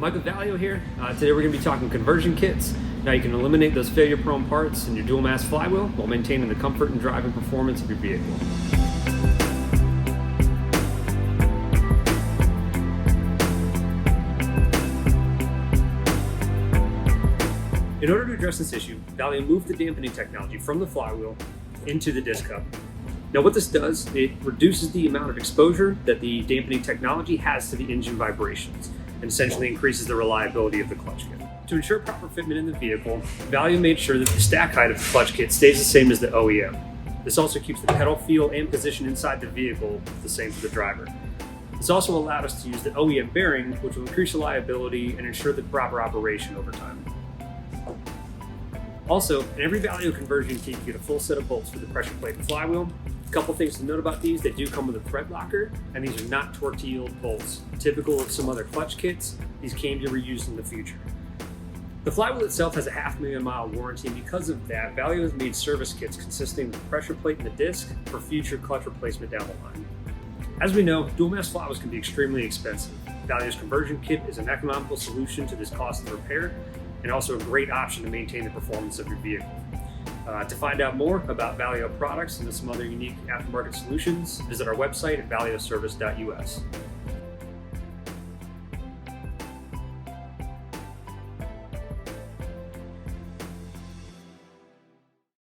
Michael Valeo here. Today we're going to be talking conversion kits. Now you can eliminate those failure-prone parts in your dual mass flywheel while maintaining the comfort and driving performance of your vehicle. In order to address this issue, Valeo moved the dampening technology from the flywheel into the disc hub. Now what this does, it reduces the amount of exposure that the dampening technology has to the engine vibrations, and essentially increases the reliability of the clutch kit. To ensure proper fitment in the vehicle, Valeo made sure that the stack height of the clutch kit stays the same as the OEM. This also keeps the pedal feel and position inside the vehicle the same for the driver. This also allowed us to use the OEM bearing, which will increase reliability and ensure the proper operation over time. Also, in every Valeo conversion kit, you get a full set of bolts for the pressure plate and flywheel. A couple things to note about these: they do come with a thread locker, and these are not torque-to-yield bolts. Typical of some other clutch kits, these can be reused in the future. The flywheel itself has a 500,000-mile warranty, and because of that, Valeo has made service kits consisting of the pressure plate and the disc for future clutch replacement down the line. As we know, dual mass flywheels can be extremely expensive. Valeo's conversion kit is an economical solution to this costly repair, and also a great option to maintain the performance of your vehicle. To find out more about Valeo products and some other unique aftermarket solutions, visit our website at valeoservice.us.